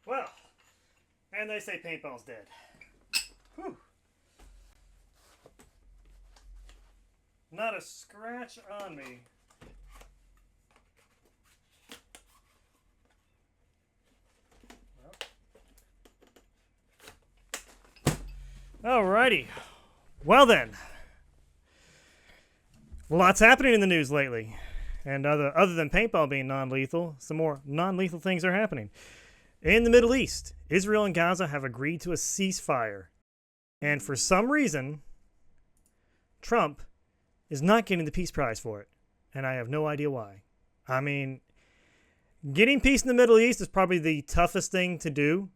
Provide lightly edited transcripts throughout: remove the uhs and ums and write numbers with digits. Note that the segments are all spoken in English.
Well, and they say paintball's dead. Whew. Not a scratch on me. Alrighty. Well then. Lots happening in the news lately. And other than paintball being non-lethal, some more non-lethal things are happening. In the Middle East, Israel and Gaza have agreed to a ceasefire. And for some reason, Trump is not getting the Peace Prize for it. And I have no idea why. I mean, getting peace in the Middle East is probably the toughest thing to do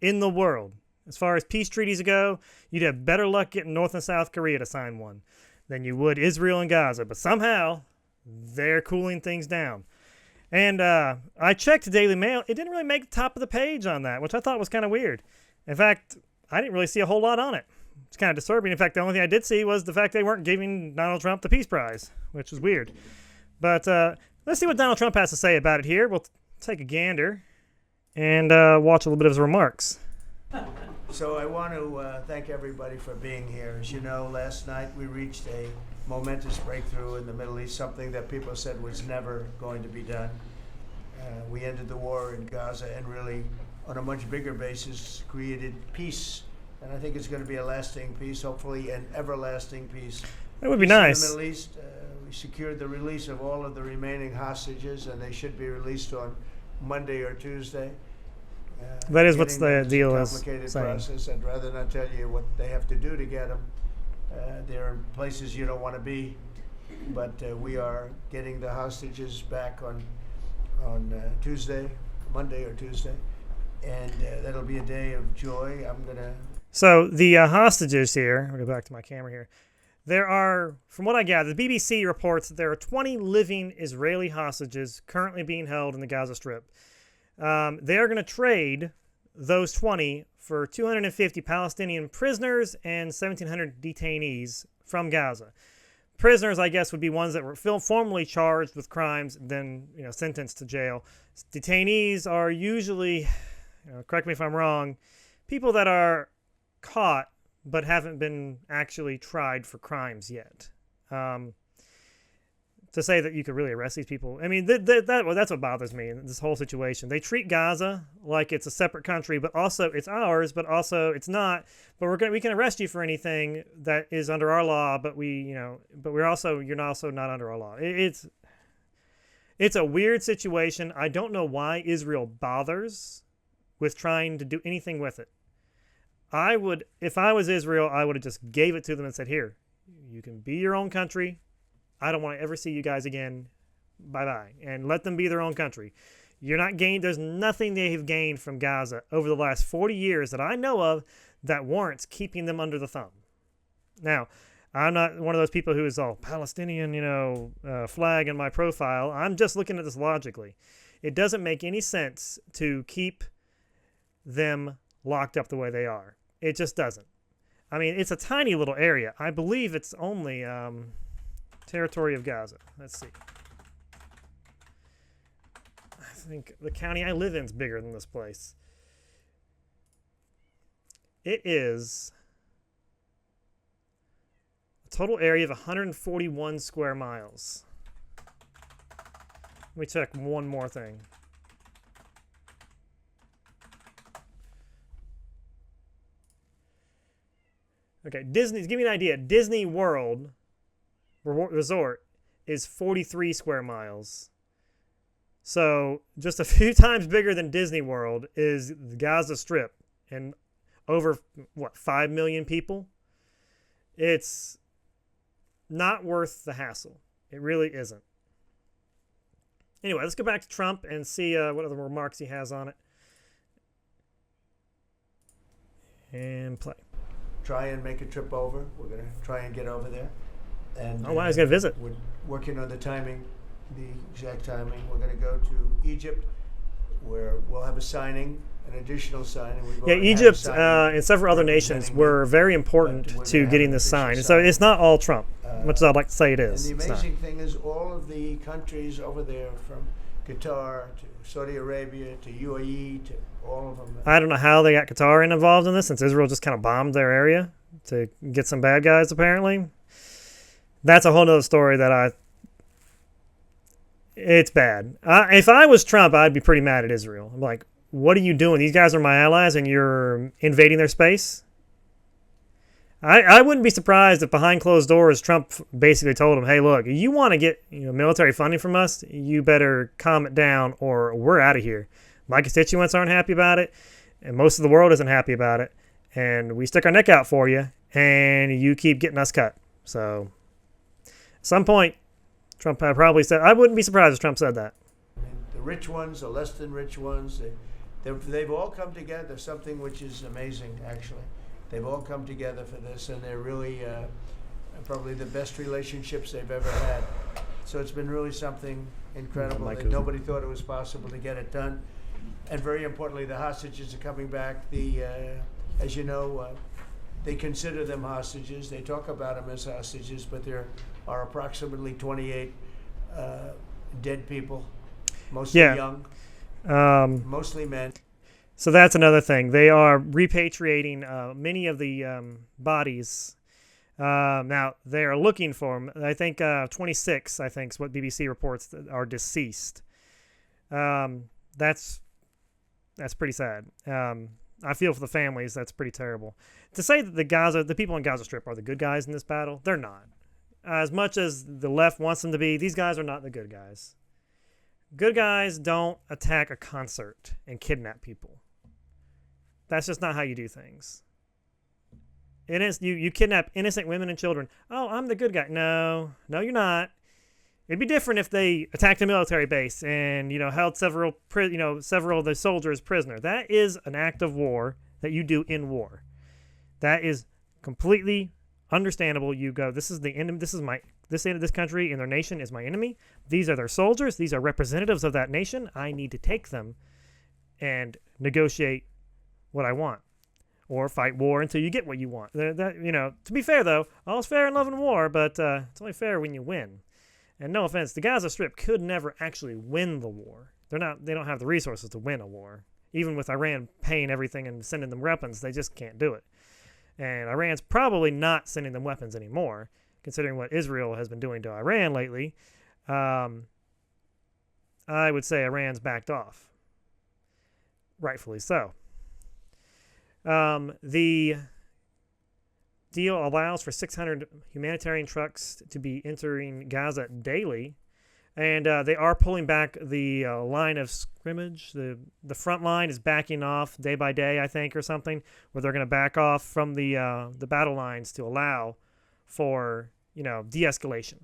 in the world. As far as peace treaties go, you'd have better luck getting North and South Korea to sign one than you would Israel and Gaza. But somehow, they're cooling things down. And I checked the Daily Mail. It didn't really make the top of the page on that, which I thought was kind of weird. In fact, I didn't really see a whole lot on it. It's kind of disturbing. In fact, the only thing I did see was the fact they weren't giving Donald Trump the Peace Prize, which was weird. But let's see what Donald Trump has to say about it here. We'll take a gander and watch a little bit of his remarks. So I want to thank everybody for being here. As you know, last night we reached a momentous breakthrough in the Middle East, something that people said was never going to be done. We ended the war in Gaza and really, on a much bigger basis, created peace. And I think it's going to be a lasting peace, hopefully an everlasting peace. That would be nice. In the Middle East, we secured the release of all of the remaining hostages, and they should be released on Monday or Tuesday. That is what the deal is. Complicated process. I'd rather not tell you what they have to do to get them. They're in places you don't want to be, but we are getting the hostages back on Tuesday, Monday or Tuesday, and that'll be a day of joy. So the hostages here. I'll go back to my camera here. There are, from what I gather, the BBC reports that there are 20 living Israeli hostages currently being held in the Gaza Strip. They're going to trade those 20 for 250 Palestinian prisoners and 1,700 detainees from Gaza. Prisoners, I guess, would be ones that were formally charged with crimes and then, sentenced to jail. Detainees are usually, correct me if I'm wrong, people that are caught but haven't been actually tried for crimes yet. To say that you could really arrest these people. I mean, that's what bothers me in this whole situation. They treat Gaza like it's a separate country, but also it's ours, but also it's not. But we can arrest you for anything that is under our law, but you're also not under our law. It's a weird situation. I don't know why Israel bothers with trying to do anything with it. If I was Israel, I would have just gave it to them and said, here, you can be your own country. I don't want to ever see you guys again. Bye-bye. And let them be their own country. There's nothing they have gained from Gaza over the last 40 years that I know of that warrants keeping them under the thumb. Now, I'm not one of those people who is all Palestinian, flag in my profile. I'm just looking at this logically. It doesn't make any sense to keep them locked up the way they are. It just doesn't. I mean, it's a tiny little area. I believe it's only... territory of Gaza. Let's see. I think the county I live in is bigger than this place. It is a total area of 141 square miles. Let me check one more thing. Okay, Disney. Give me an idea. Disney World Resort is 43 square miles. So just a few times bigger than Disney World is the Gaza Strip, and over 5 million people. It's not worth the hassle. It really isn't. Anyway, let's go back to Trump and see what other remarks he has on it. And play. Try and make a trip over. We're going to try and get over there. And wow, he's going to visit. We're working on the timing, the exact timing. We're going to go to Egypt, where we'll have a signing, an additional signing. Egypt and several other nations were very important to getting this signed. And so it's not all Trump, much as I'd like to say it is. And the amazing thing is all of the countries over there, from Qatar to Saudi Arabia to UAE to all of them. I don't know how they got Qatar involved in this, since Israel just kind of bombed their area to get some bad guys, apparently. That's a whole nother story it's bad. If I was Trump, I'd be pretty mad at Israel. I'm like, what are you doing? These guys are my allies and you're invading their space? I wouldn't be surprised if behind closed doors, Trump basically told them, hey, look, you want to get military funding from us, you better calm it down or we're out of here. My constituents aren't happy about it, and most of the world isn't happy about it, and we stick our neck out for you, and you keep getting us cut. So at some point, Trump probably said, I wouldn't be surprised if Trump said that. The rich ones, the less than rich ones, they've all come together, something which is amazing, actually. They've all come together for this, and they're really probably the best relationships they've ever had. So it's been really something incredible that nobody thought it was possible to get it done. And very importantly, the hostages are coming back. As you know, they consider them hostages. They talk about them as hostages, but there are approximately 28 dead people, mostly young, mostly men. So that's another thing. They are repatriating many of the bodies. Now, they are looking for them. I think 26, I think, is what BBC reports that are deceased. That's pretty sad. I feel for the families. That's pretty terrible. To say that the people in Gaza Strip are the good guys in this battle, they're not. As much as the left wants them to be, these guys are not the good guys. Good guys don't attack a concert and kidnap people. That's just not how you do things. It is you kidnap innocent women and children. Oh, I'm the good guy. No, you're not. It'd be different if they attacked a military base and held several of the soldiers prisoner. That is an act of war that you do in war. That is completely understandable. You go, this is the enemy. This country and their nation is my enemy. These are their soldiers. These are representatives of that nation. I need to take them and negotiate what I want, or fight war until you get what you want. To be fair though, all's fair in love and war, but it's only fair when you win. And no offense, the Gaza Strip could never actually win the war. They don't have the resources to win a war. Even with Iran paying everything and sending them weapons, they just can't do it. And Iran's probably not sending them weapons anymore, considering what Israel has been doing to Iran lately. I would say Iran's backed off. Rightfully so. The deal allows for 600 humanitarian trucks to be entering Gaza daily, and they are pulling back the line of scrimmage. The front line is backing off day by day, I think, or something, where they're going to back off from the battle lines to allow for de-escalation.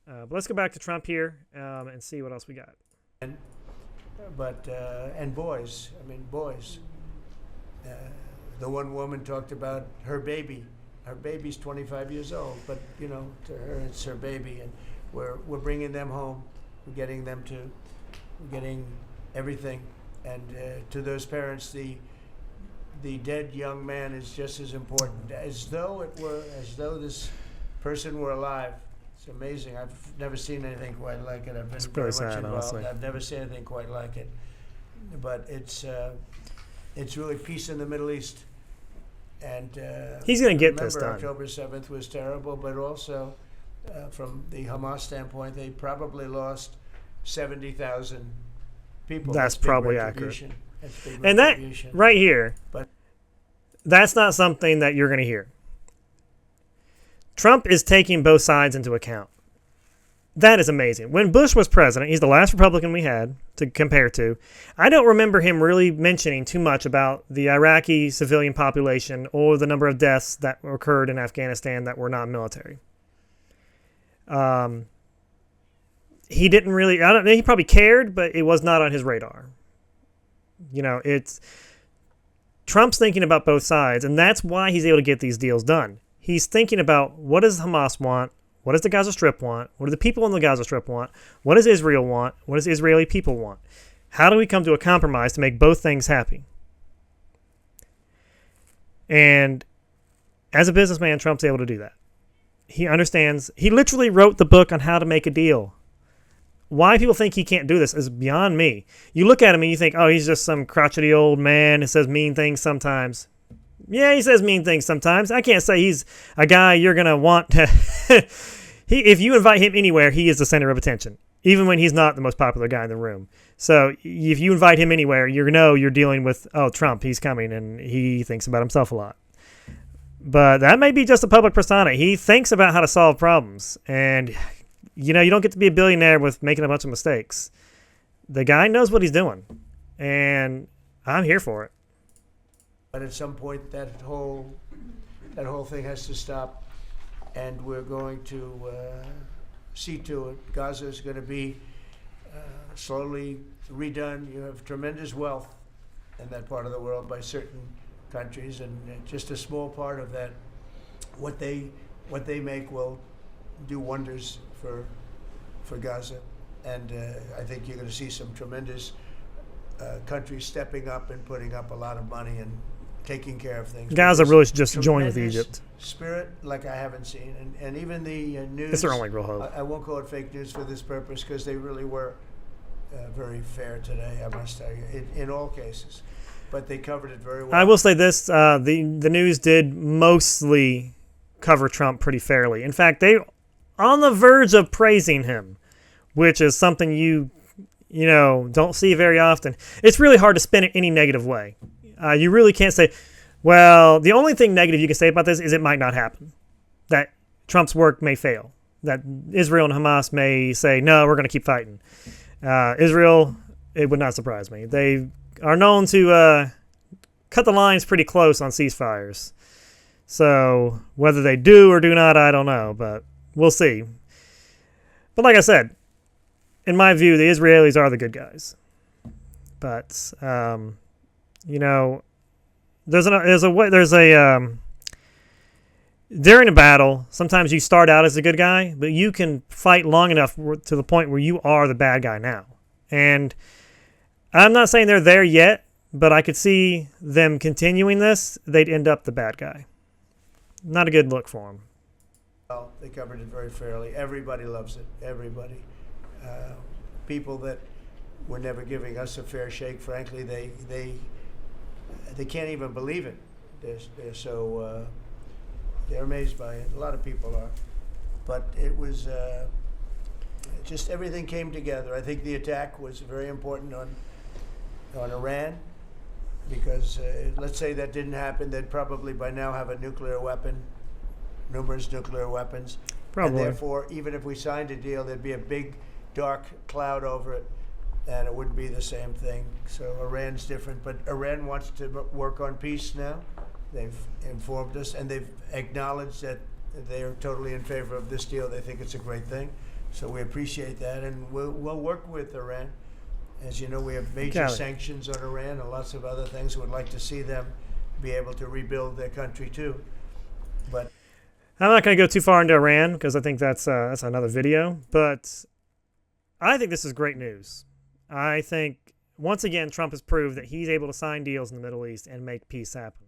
But let's go back to Trump here and see what else we got. And boys. The one woman talked about her baby. Her baby's 25 years old, but to her it's her baby, and we're bringing them home. We're getting everything, and to those parents, the dead young man is just as important as though this person were alive. It's amazing. I've never seen anything quite like it. I've been very much involved. Honestly. I've never seen anything quite like it. But it's really peace in the Middle East. And he's going to get this done. October 7th was terrible, but also from the Hamas standpoint, they probably lost 70,000 people. That's probably accurate. And that right here, that's not something that you're going to hear. Trump is taking both sides into account. That is amazing. When Bush was president, he's the last Republican we had to compare to. I don't remember him really mentioning too much about the Iraqi civilian population or the number of deaths that occurred in Afghanistan that were not military. He didn't really, he probably cared, but it was not on his radar. Trump's thinking about both sides, and that's why he's able to get these deals done. He's thinking about, what does Hamas want? What does the Gaza Strip want? What do the people in the Gaza Strip want? What does Israel want? What does Israeli people want? How do we come to a compromise to make both things happy? And as a businessman, Trump's able to do that. He understands. He literally wrote the book on how to make a deal. why people think he can't do this is beyond me. You look at him and you think, oh, he's just some crotchety old man who says mean things sometimes. Yeah, he says mean things sometimes. I can't say he's a guy you're going to want to... If you invite him anywhere, he is the center of attention, even when he's not the most popular guy in the room. So if you invite him anywhere, you know you're dealing with, oh, Trump, he's coming, and he thinks about himself a lot. But that may be just a public persona. He thinks about how to solve problems. And, you don't get to be a billionaire with making a bunch of mistakes. The guy knows what he's doing. And I'm here for it. But at some point, that whole thing has to stop. And we're going to see to it. Gaza is going to be slowly redone. You have tremendous wealth in that part of the world by certain countries, and just a small part of that, what they make will do wonders for Gaza. And I think you're going to see some tremendous countries stepping up and putting up a lot of money and taking care of things. Gaza really should just join with Egypt. Spirit like I haven't seen, and even the news. It's their only real hope. I won't call it fake news for this purpose because they really were very fair today. I must tell you, in all cases, but they covered it very well. I will say this: the news did mostly cover Trump pretty fairly. In fact, they on the verge of praising him, which is something you don't see very often. It's really hard to spin it any negative way. You really can't say, well, the only thing negative you can say about this is it might not happen. That Trump's work may fail. That Israel and Hamas may say, no, we're going to keep fighting. Israel, it would not surprise me. They are known to cut the lines pretty close on ceasefires. So whether they do or do not, I don't know, but we'll see. But like I said, in my view, the Israelis are the good guys. But... during a battle, sometimes you start out as a good guy, but you can fight long enough to the point where you are the bad guy now. And I'm not saying they're there yet, but I could see them continuing this. They'd end up the bad guy. Not a good look for them. Well, they covered it very fairly. Everybody loves it. Everybody. People that were never giving us a fair shake, frankly, they can't even believe it. They're so they're amazed by it. A lot of people are, but it was just everything came together. I think the attack was very important on Iran because let's say that didn't happen, they'd probably by now have a nuclear weapon, numerous nuclear weapons. Probably. And therefore, even if we signed a deal, there'd be a big dark cloud over it. And it wouldn't be the same thing. So Iran's different, but Iran wants to work on peace now. They've informed us, and they've acknowledged that they are totally in favor of this deal. They think it's a great thing. So we appreciate that, and we'll work with Iran. As you know, we have major sanctions on Iran and lots of other things. We'd like to see them be able to rebuild their country too. But I'm not going to go too far into Iran because I think that's another video. But I think this is great news. I think, once again, Trump has proved that he's able to sign deals in the Middle East and make peace happen.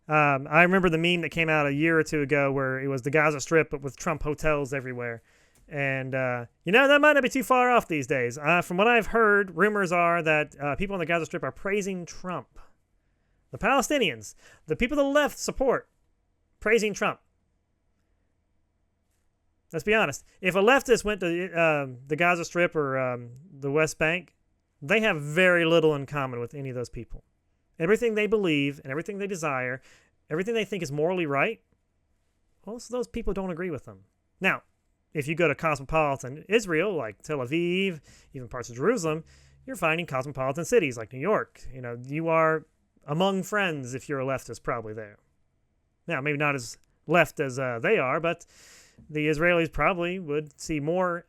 I remember the meme that came out a year or two ago where it was the Gaza Strip, but with Trump hotels everywhere. And, that might not be too far off these days. From what I've heard, rumors are that people on the Gaza Strip are praising Trump. The Palestinians, the people the left support, praising Trump. Let's be honest. If a leftist went to the Gaza Strip or the West Bank, they have very little in common with any of those people. Everything they believe and everything they desire, everything they think is morally right, most of those people don't agree with them. Now, if you go to cosmopolitan Israel, like Tel Aviv, even parts of Jerusalem, you're finding cosmopolitan cities like New York. You are among friends if you're a leftist probably there. Now, maybe not as left as they are, but the Israelis probably would see more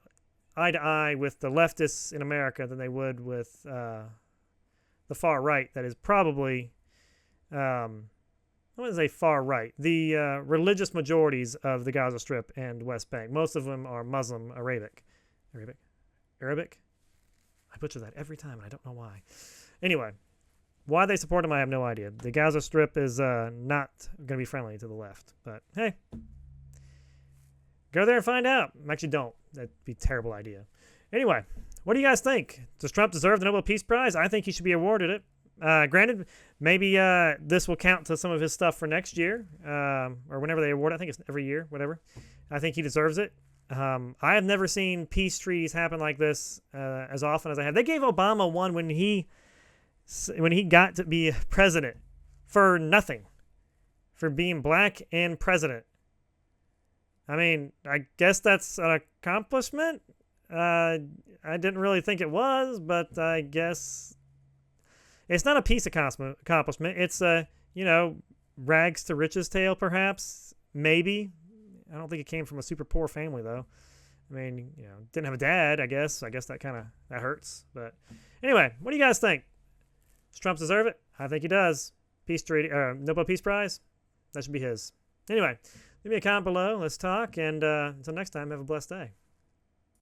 eye to eye with the leftists in America than they would with the far right. That is probably, I wouldn't say far right, the religious majorities of the Gaza Strip and West Bank. Most of them are Muslim Arabic. I butcher that every time, and I don't know why. Anyway, why they support him, I have no idea. The Gaza Strip is not going to be friendly to the left, but hey. Go there and find out. Actually, don't. That'd be a terrible idea. Anyway, what do you guys think? Does Trump deserve the Nobel Peace Prize? I think he should be awarded it. Granted, maybe this will count to some of his stuff for next year, or whenever they award it. I think it's every year, whatever. I think he deserves it. I have never seen peace treaties happen like this as often as I have. They gave Obama one when he got to be president for nothing, for being black and president. I mean, I guess that's an accomplishment. I didn't really think it was, but I guess it's not a peace accomplishment. It's rags to riches tale, perhaps, maybe. I don't think it came from a super poor family, though. I mean, didn't have a dad, I guess. I guess that hurts. But anyway, what do you guys think? Does Trump deserve it? I think he does. Peace treaty, Nobel Peace Prize, that should be his. Anyway, leave me a comment below. Let's talk, and until next time, have a blessed day.